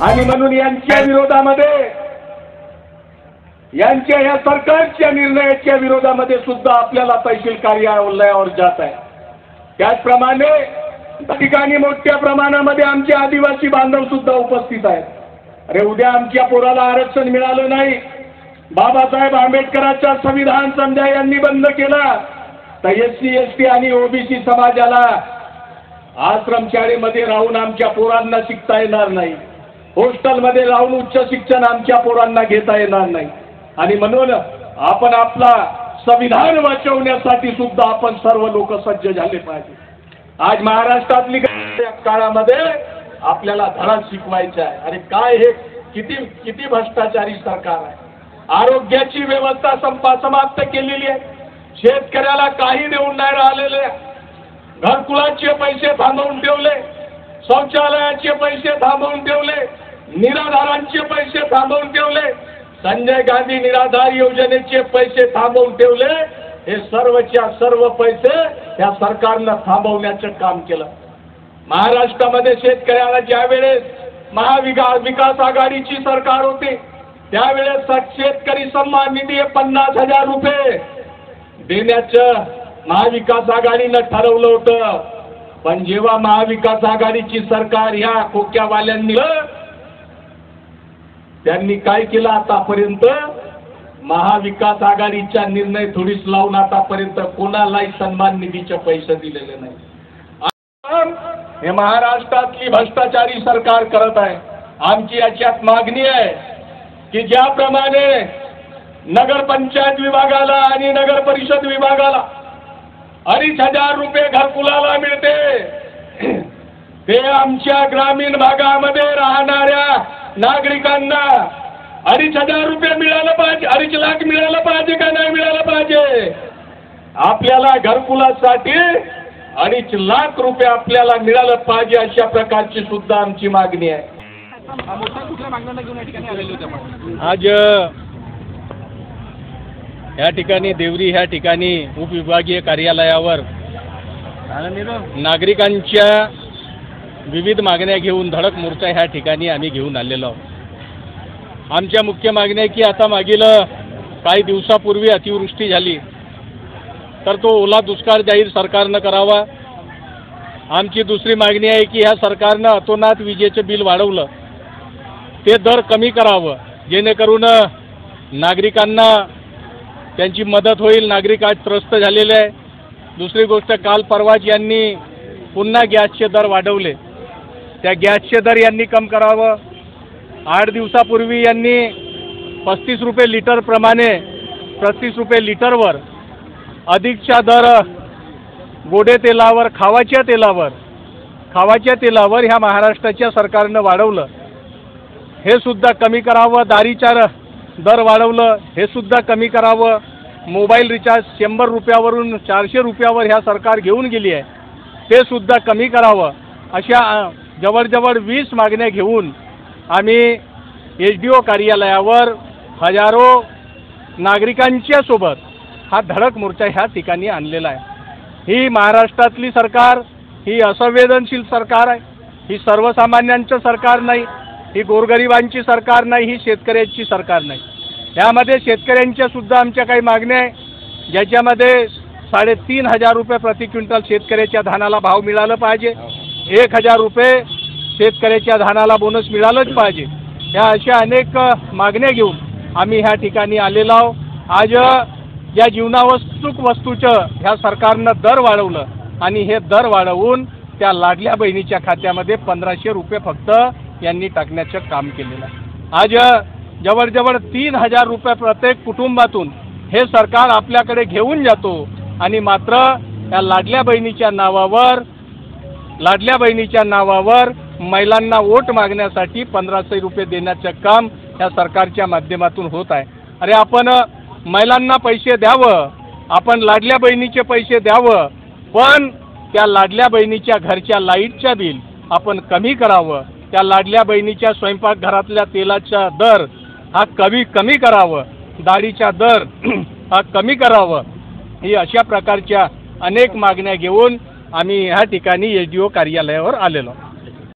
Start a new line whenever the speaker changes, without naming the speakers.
आणि म्हणून यांच्या विरोधामध्ये, यांच्या या सरकारच्या निर्णयाच्या विरोधामध्ये सुद्धा आपल्याला तहसील कार्यालयावर जात आहे। त्याचप्रमाणे त्या ठिकाणी मोठ्या प्रमाणामध्ये आमचे आदिवासी बांधव सुद्धा उपस्थित आहेत। अरे उद्या आमच्या पोराला आरक्षण मिळालं नाही, बाबासाहेब आंबेडकरांचा संविधान समजा यांनी बंद केला, तर एससी एसटी आणि ओबीसी समाजाला आश्रम शाळेमध्ये राहून आमच्या पोरांना शिकता येणार नाही, हॉस्टेलमध्ये राहून उच्च शिक्षण आमच्या पोरांना घेता येणार नाही। आणि म्हणून आपण आपला संविधान वाचवण्यासाठी सुद्धा आपण सर्व लोक सज्ज झाले पाहिजे। आज महाराष्ट्रातली काळामध्ये आपल्याला धडा शिकवायचा आहे। अरे काय हे किती भ्रष्टाचारी सरकार आहे। आरोग्याची व्यवस्था समाप्त केलेली आहे, शेतकऱ्याला काही देऊन नाही राहिलेले, घरकुलाचे पैसे थांबवून ठेवले, शौचालयाचे पैसे थांबवून ठेवले, निराधारांचे पैसे थांबवून ठेवले, संजय गांधी निराधार योजनेचे पैसे थांबवून ठेवले। हे सर्वच्या सर्व पैसे या सरकारनं थांबवण्याचं काम केलं। महाराष्ट्रामध्ये शेतकऱ्याला ज्यावेळेस महाविकास आघाडीची सरकार होती त्यावेळेस शेतकरी सन्मान निधी 50,000 रुपये देण्याचं महाविकास आघाडीनं ठरवलं होतं। पण जेव्हा महाविकास आघाडीची सरकार ह्या खोक्यावाल्यांनी त्यांनी काय केलं, आतापर्यंत महाविकास आघाडीचा निर्णय थोडीच लावून आतापर्यंत कोणालाही सन्मान निधीचे पैसे दिलेले नाही। हे महाराष्ट्रातली भ्रष्टाचारी सरकार करत आहे। आमची याच्यात मागणी आहे की ज्याप्रमाणे नगरपंचायत विभागाला आणि नगर परिषद विभागाला 2,500 रुपये घरकुलाला मिळते, ते आमच्या ग्रामीण भागामध्ये राहणाऱ्या नागरिकांना 2,500 रुपये मिळालं पाहिजे, 2.5 लाख मिळालं पाहिजे का नाही मिळालं पाहिजे? आपल्याला घरकुलासाठी 2.5 लाख रुपये आपल्याला मिळालं पाहिजे, अशा प्रकारची सुद्धा आमची मागणी आहे।
आज या ठिकाणी देवरी ह्या ठिकाणी उपविभागीय कार्यालयावर नागरिकांच्या विविध मागण्या घेऊन धडक मोर्चा ह्या ठिकाणी आम्ही घेऊन आलेलो आहोत। आमच्या मुख्य मागण्या की आता मागील काही दिवसापूर्वी अतिवृष्टी झाली तर तो ओला दुष्काळ जाहीर सरकारनं करावा। आमची दुसरी मागणी आहे की ह्या सरकारनं अतोनात विजेचं बिल वाढवलं, ते दर कमी करावं जेणेकरून नागरिकांना त्यांची मदत होईल। नागरिक आज त्रस्त झालेले आहे। दुसरी गोष्ट, काल परवाच यांनी पुन्हा गॅसचे दर वाढवले, त्या गॅसचे दर यांनी कम करावं। 8 दिवसापूर्वी यांनी 35 रुपये लिटर प्रमाणे 35 रुपये लिटरवर अधिकच्या दर गोडे तेलावर, खावाच्या तेलावर ह्या महाराष्ट्राच्या सरकारनं वाढवलं, हे सुद्धा कमी करावं। दारीच्या दर वाढवलं, हे सुद्धा कमी करावं। मोबाईल रिचार्ज 100 रुपयावरून 400 रुपयावर ह्या सरकार घेऊन गेली आहे, ते सुद्धा कमी करावं। अशा जवळजवळ 20 मागण्या घेऊन आम्ही SDO कार्यालयावर हजारो नागरिकांच्या सोबत हा धडक मोर्चा ह्या ठिकाणी आणलेला आहे। ही महाराष्ट्रातली सरकार ही असंवेदनशील सरकार आहे, ही सर्वसामान्यांचं सरकार नाही, ही गोरगरिबांची सरकार नाही, ही शेतकऱ्यांची सरकार नाही। यामध्ये शेतकऱ्यांच्या सुद्धा आमच्या काही मागण्या आहे, ज्याच्यामध्ये 3,500 रुपये प्रति क्विंटल शेतकऱ्याच्या धानाला भाव मिळालं पाहिजे, 1,000 रुपये शेतकऱ्याच्या धानाला बोनस मिळालंच पाहिजे। ह्या अशा अनेक मागण्या घेऊन आम्ही ह्या ठिकाणी आलेलो आहोत। आज या जीवनावश्यक वस्तूचं ह्या सरकारनं दर वाढवलं आणि हे दर वाढवून त्या लाडल्या बहिणीच्या खात्यामध्ये 1,500 रुपये फक्त यांनी टाकण्याचं काम केलेलं आहे। आज जवळजवळ 3,000 रुपये प्रत्येक कुटुंबातून हे सरकार आपल्याकडे घेऊन जातो आणि मात्र या लाडल्या बहिणीच्या नावावर महिलांना वोट मागण्यासाठी 1,500 रुपये देण्याचं काम या सरकारच्या माध्यमातून होत आहे। अरे आपण महिलांना पैसे द्यावं, आपण लाडल्या बहिणीचे पैसे द्यावं, पण त्या लाडल्या बहिणीच्या घरच्या लाईटच्या बिल आपण कमी करावं, त्या लाडल्या बहिणीच्या स्वयंपाकघरातल्या तेलाचा दर हा कमी करावं, डाळीचा दर हा कमी करावं। ही अशा प्रकारच्या अनेक मागण्या घेऊन आम्ही ह्या ठिकाणी SDO कार्यालयावर आलेलो।